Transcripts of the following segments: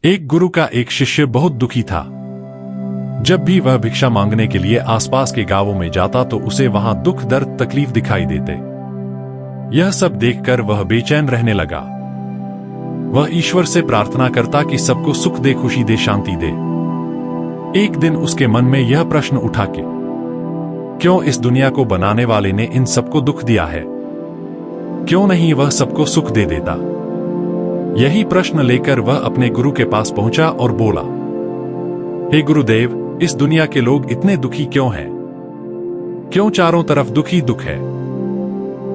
एक गुरु का एक शिष्य बहुत दुखी था। जब भी वह भिक्षा मांगने के लिए आसपास के गांवों में जाता तो उसे वहां दुख दर्द तकलीफ दिखाई देते। यह सब देखकर वह बेचैन रहने लगा। वह ईश्वर से प्रार्थना करता कि सबको सुख दे, खुशी दे, शांति दे। एक दिन उसके मन में यह प्रश्न उठा कि क्यों इस दुनिया को बनाने वाले ने इन सबको दुख दिया है? क्यों नहीं वह सबको सुख दे देता? यही प्रश्न लेकर वह अपने गुरु के पास पहुंचा और बोला, हे गुरुदेव, इस दुनिया के लोग इतने दुखी क्यों हैं? क्यों चारों तरफ दुख ही दुख है?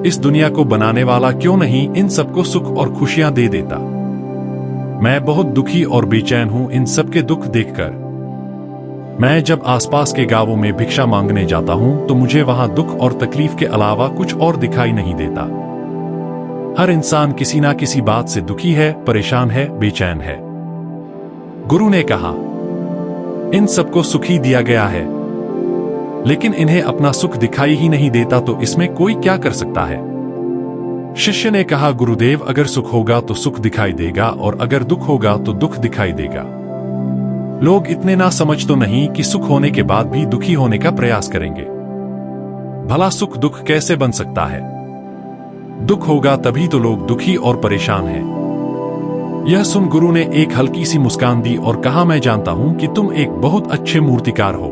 इस दुनिया को बनाने वाला क्यों नहीं इन सबको सुख और खुशियां दे देता? मैं बहुत दुखी और बेचैन हूं इन सबके दुख देखकर। मैं जब आसपास के गांवों में भिक्षा मांगने जाता हूं तो मुझे वहां दुख और तकलीफ के अलावा कुछ और दिखाई नहीं देता। हर इंसान किसी ना किसी बात से दुखी है, परेशान है, बेचैन है। गुरु ने कहा, इन सबको सुख ही दिया गया है, लेकिन इन्हें अपना सुख दिखाई ही नहीं देता, तो इसमें कोई क्या कर सकता है? शिष्य ने कहा, गुरुदेव, अगर सुख होगा तो सुख दिखाई देगा और अगर दुख होगा तो दुख दिखाई देगा। लोग इतने ना समझ तो नहीं कि सुख होने के बाद भी दुखी होने का प्रयास करेंगे। भला सुख दुख कैसे बन सकता है? दुख होगा तभी तो लोग दुखी और परेशान हैं। यह सुन गुरु ने एक हल्की सी मुस्कान दी और कहा, मैं जानता हूं कि तुम एक बहुत अच्छे मूर्तिकार हो।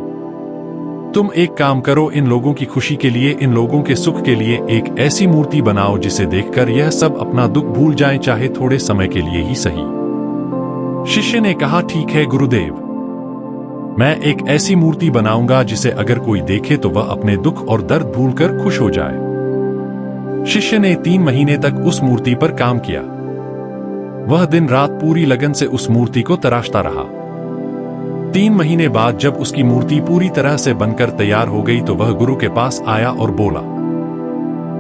तुम एक काम करो, इन लोगों की खुशी के लिए, इन लोगों के सुख के लिए एक ऐसी मूर्ति बनाओ जिसे देखकर यह सब अपना दुख भूल जाएं, चाहे थोड़े समय के लिए ही सही। शिष्य ने कहा, ठीक है गुरुदेव, मैं एक ऐसी मूर्ति बनाऊंगा जिसे अगर कोई देखे तो वह अपने दुख और दर्द भूलकर खुश हो जाए। शिष्य ने 3 महीने तक उस मूर्ति पर काम किया। वह दिन रात पूरी लगन से उस मूर्ति को तराशता रहा। 3 महीने बाद जब उसकी मूर्ति पूरी तरह से बनकर तैयार हो गई तो वह गुरु के पास आया और बोला,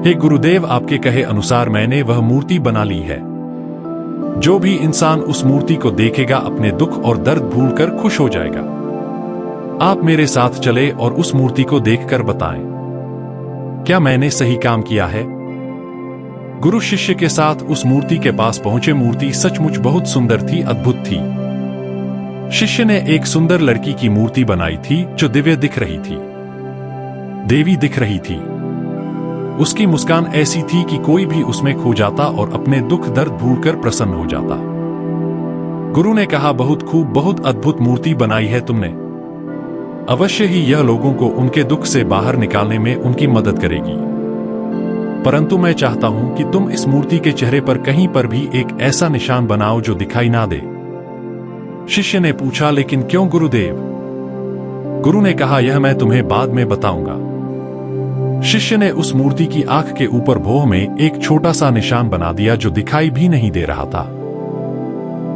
हे गुरुदेव, आपके कहे अनुसार मैंने वह मूर्ति बना ली है। जो भी इंसान उस मूर्ति को देखेगा अपने दुख और दर्द भूलकर खुश हो जाएगा। आप मेरे साथ चले और उस मूर्ति को देखकर बताएं, क्या मैंने सही काम किया है? गुरु शिष्य के साथ उस मूर्ति के पास पहुंचे। मूर्ति सचमुच बहुत सुंदर थी, अद्भुत थी। शिष्य ने एक सुंदर लड़की की मूर्ति बनाई थी जो दिव्य दिख रही थी, देवी दिख रही थी। उसकी मुस्कान ऐसी थी कि कोई भी उसमें खो जाता और अपने दुख दर्द भूलकर प्रसन्न हो जाता। गुरु ने कहा, बहुत खूब, बहुत अद्भुत मूर्ति बनाई है तुमने। अवश्य ही यह लोगों को उनके दुख से बाहर निकालने में उनकी मदद करेगी। परंतु मैं चाहता हूं कि तुम इस मूर्ति के चेहरे पर कहीं पर भी एक ऐसा निशान बनाओ जो दिखाई ना दे। शिष्य ने पूछा, लेकिन क्यों गुरुदेव? गुरु ने कहा, यह मैं तुम्हें बाद में बताऊंगा। शिष्य ने उस मूर्ति की आंख के ऊपर भौं में एक छोटा सा निशान बना दिया जो दिखाई भी नहीं दे रहा था।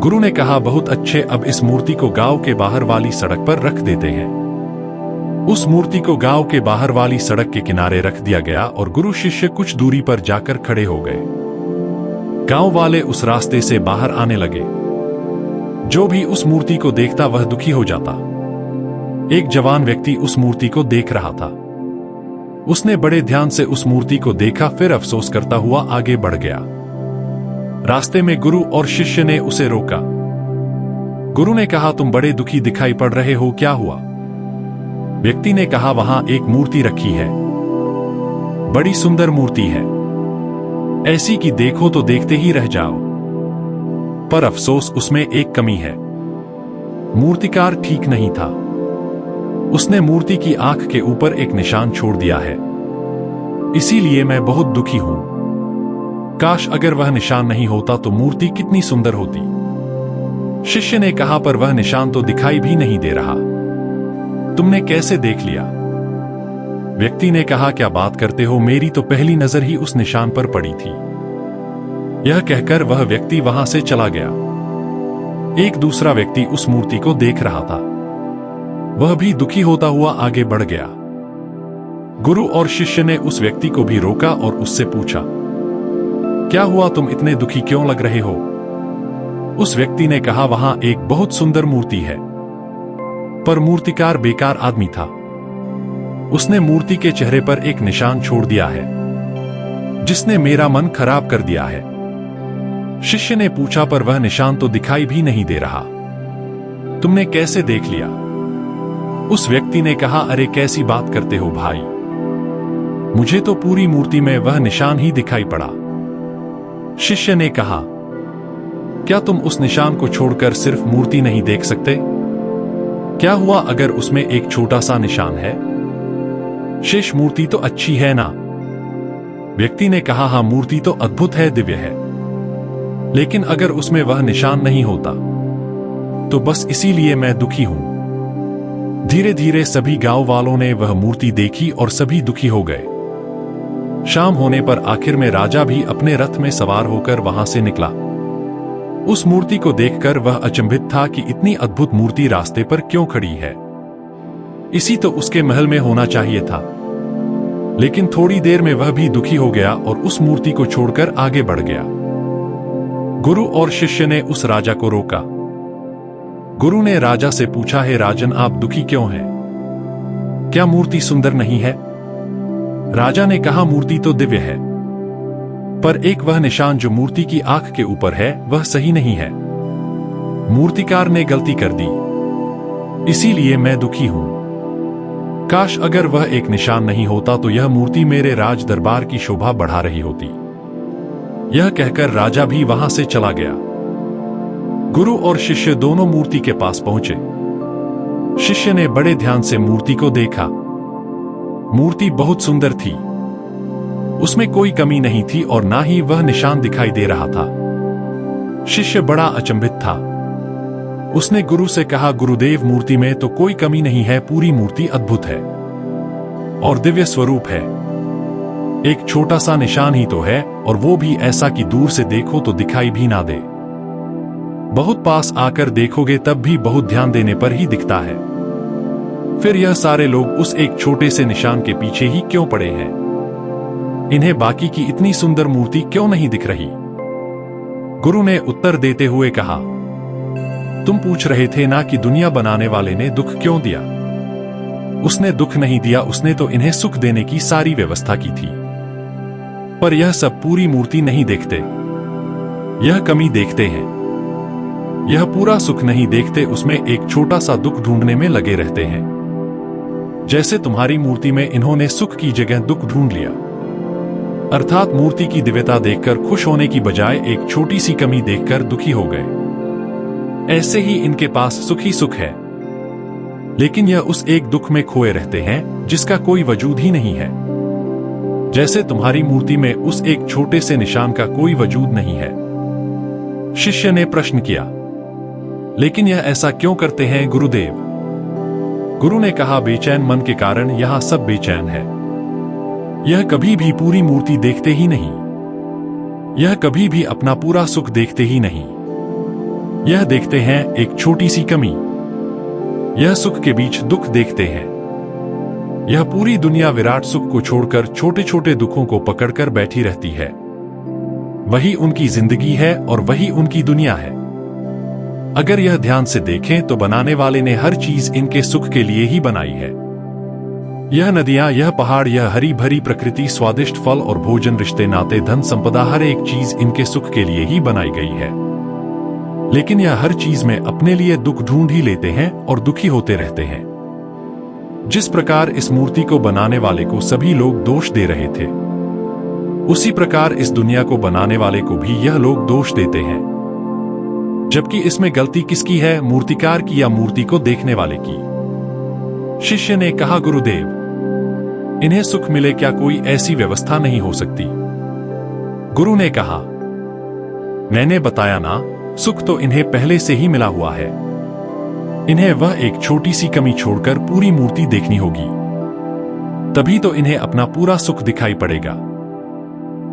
गुरु ने कहा, बहुत अच्छे, अब इस मूर्ति को गांव के बाहर वाली सड़क पर रख देते हैं। उस मूर्ति को गांव के बाहर वाली सड़क के किनारे रख दिया गया और गुरु शिष्य कुछ दूरी पर जाकर खड़े हो गए। गांव वाले उस रास्ते से बाहर आने लगे। जो भी उस मूर्ति को देखता वह दुखी हो जाता। एक जवान व्यक्ति उस मूर्ति को देख रहा था। उसने बड़े ध्यान से उस मूर्ति को देखा, फिर अफसोस करता हुआ आगे बढ़ गया। रास्ते में गुरु और शिष्य ने उसे रोका। गुरु ने कहा, तुम बड़े दुखी दिखाई पड़ रहे हो, क्या हुआ? व्यक्ति ने कहा, वहां एक मूर्ति रखी है, बड़ी सुंदर मूर्ति है, ऐसी कि देखो तो देखते ही रह जाओ। पर अफसोस उसमें एक कमी है, मूर्तिकार ठीक नहीं था। उसने मूर्ति की आंख के ऊपर एक निशान छोड़ दिया है, इसीलिए मैं बहुत दुखी हूं। काश अगर वह निशान नहीं होता तो मूर्ति कितनी सुंदर होती। शिष्य ने कहा, पर वह निशान तो दिखाई भी नहीं दे रहा, तुमने कैसे देख लिया? व्यक्ति ने कहा, क्या बात करते हो, मेरी तो पहली नजर ही उस निशान पर पड़ी थी। यह कहकर वह व्यक्ति वहां से चला गया। एक दूसरा व्यक्ति उस मूर्ति को देख रहा था। वह भी दुखी होता हुआ आगे बढ़ गया। गुरु और शिष्य ने उस व्यक्ति को भी रोका और उससे पूछा, क्या हुआ, तुम इतने दुखी क्यों लग रहे हो? उस व्यक्ति ने कहा, वहां एक बहुत सुंदर मूर्ति है, पर मूर्तिकार बेकार आदमी था। उसने मूर्ति के चेहरे पर एक निशान छोड़ दिया है, जिसने मेरा मन खराब कर दिया है। शिष्य ने पूछा, पर वह निशान तो दिखाई भी नहीं दे रहा। तुमने कैसे देख लिया? उस व्यक्ति ने कहा, अरे कैसी बात करते हो भाई, मुझे तो पूरी मूर्ति में वह निशान ही दिखाई पड़ा। शिष्य ने कहा, क्या तुम उस निशान को छोड़कर सिर्फ मूर्ति नहीं देख सकते? क्या हुआ अगर उसमें एक छोटा सा निशान है? शेष मूर्ति तो अच्छी है ना? व्यक्ति ने कहा, हाँ मूर्ति तो अद्भुत है, दिव्य है, लेकिन अगर उसमें वह निशान नहीं होता तो बस इसीलिए मैं दुखी हूं। धीरे धीरे सभी गांव वालों ने वह मूर्ति देखी और सभी दुखी हो गए। शाम होने पर आखिर में राजा भी अपने रथ में सवार होकर वहां से निकला। उस मूर्ति को देखकर वह अचंभित था कि इतनी अद्भुत मूर्ति रास्ते पर क्यों खड़ी है। इसी तो उसके महल में होना चाहिए था। लेकिन थोड़ी देर में वह भी दुखी हो गया और उस मूर्ति को छोड़कर आगे बढ़ गया। गुरु और शिष्य ने उस राजा को रोका। गुरु ने राजा से पूछा, हे राजन, आप दुखी क्यों हैं? क्या मूर्ति सुंदर नहीं है? राजा ने कहा, मूर्ति तो दिव्य है, पर एक वह निशान जो मूर्ति की आंख के ऊपर है वह सही नहीं है। मूर्तिकार ने गलती कर दी, इसीलिए मैं दुखी हूं। काश अगर वह एक निशान नहीं होता तो यह मूर्ति मेरे राज दरबार की शोभा बढ़ा रही होती। यह कहकर राजा भी वहां से चला गया। गुरु और शिष्य दोनों मूर्ति के पास पहुंचे। शिष्य ने बड़े ध्यान से मूर्ति को देखा। मूर्ति बहुत सुंदर थी, उसमें कोई कमी नहीं थी और ना ही वह निशान दिखाई दे रहा था। शिष्य बड़ा अचंभित था। उसने गुरु से कहा, गुरुदेव, मूर्ति में तो कोई कमी नहीं है, पूरी मूर्ति अद्भुत है और दिव्य स्वरूप है। एक छोटा सा निशान ही तो है, और वो भी ऐसा कि दूर से देखो तो दिखाई भी ना दे। बहुत पास आकर देखोगे तब भी बहुत ध्यान देने पर ही दिखता है। फिर यह सारे लोग उस एक छोटे से निशान के पीछे ही क्यों पड़े हैं? इन्हें बाकी की इतनी सुंदर मूर्ति क्यों नहीं दिख रही? गुरु ने उत्तर देते हुए कहा, तुम पूछ रहे थे ना कि दुनिया बनाने वाले ने दुख क्यों दिया। उसने दुख नहीं दिया, उसने तो इन्हें सुख देने की सारी व्यवस्था की थी। पर यह सब पूरी मूर्ति नहीं देखते, यह कमी देखते हैं। यह पूरा सुख नहीं देखते, उसमें एक छोटा सा दुख ढूंढने में लगे रहते हैं। जैसे तुम्हारी मूर्ति में इन्होंने सुख की जगह दुख ढूंढ लिया, अर्थात मूर्ति की दिव्यता देखकर खुश होने की बजाय एक छोटी सी कमी देखकर दुखी हो गए। ऐसे ही इनके पास सुख ही सुख है, लेकिन यह उस एक दुख में खोए रहते हैं जिसका कोई वजूद ही नहीं है। जैसे तुम्हारी मूर्ति में उस एक छोटे से निशान का कोई वजूद नहीं है। शिष्य ने प्रश्न किया, लेकिन यह ऐसा क्यों करते हैं गुरुदेव? गुरु ने कहा, बेचैन मन के कारण यहां सब बेचैन है। यह कभी भी पूरी मूर्ति देखते ही नहीं, यह कभी भी अपना पूरा सुख देखते ही नहीं। यह देखते हैं एक छोटी सी कमी, यह सुख के बीच दुख देखते हैं। यह पूरी दुनिया विराट सुख को छोड़कर छोटे छोटे दुखों को पकड़कर बैठी रहती है। वही उनकी जिंदगी है और वही उनकी दुनिया है। अगर यह ध्यान से देखें तो बनाने वाले ने हर चीज इनके सुख के लिए ही बनाई है। यह नदियां, यह पहाड़, यह हरी भरी प्रकृति, स्वादिष्ट फल और भोजन, रिश्ते नाते, धन संपदा, हर एक चीज इनके सुख के लिए ही बनाई गई है। लेकिन यह हर चीज में अपने लिए दुख ढूंढ ही लेते हैं और दुखी होते रहते हैं। जिस प्रकार इस मूर्ति को बनाने वाले को सभी लोग दोष दे रहे थे, उसी प्रकार इस दुनिया को बनाने वाले को भी यह लोग दोष देते हैं। जबकि इसमें गलती किसकी है, मूर्तिकार की या मूर्ति को देखने वाले की? शिष्य ने कहा, गुरुदेव, इन्हें सुख मिले क्या कोई ऐसी व्यवस्था नहीं हो सकती? गुरु ने कहा, मैंने बताया ना, सुख तो इन्हें पहले से ही मिला हुआ है। इन्हें वह एक छोटी सी कमी छोड़कर पूरी मूर्ति देखनी होगी, तभी तो इन्हें अपना पूरा सुख दिखाई पड़ेगा।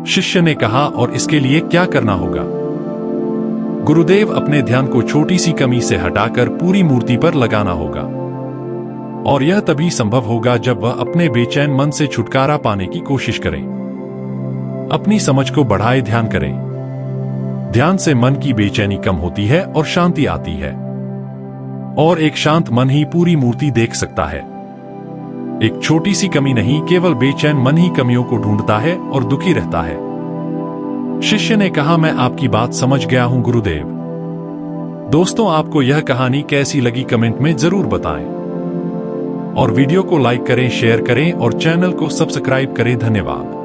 शिष्य ने कहा, और इसके लिए क्या करना होगा? गुरुदेव, अपने ध्यान को छोटी सी कमी से हटाकर पूरी मूर्ति पर लगाना होगा, और यह तभी संभव होगा जब वह अपने बेचैन मन से छुटकारा पाने की कोशिश करें। अपनी समझ को बढ़ाए ध्यान करें। ध्यान से मन की बेचैनी कम होती है और शांति आती है, और एक शांत मन ही पूरी मूर्ति देख सकता है। एक छोटी सी कमी नहीं, केवल बेचैन मन ही कमियों को ढूंढता है और दुखी रहता है। शिष्य ने कहा, मैं आपकी बात समझ गया हूं गुरुदेव। दोस्तों, आपको यह कहानी कैसी लगी कमेंट में जरूर बताएं और वीडियो को लाइक करें, शेयर करें और चैनल को सब्सक्राइब करें। धन्यवाद।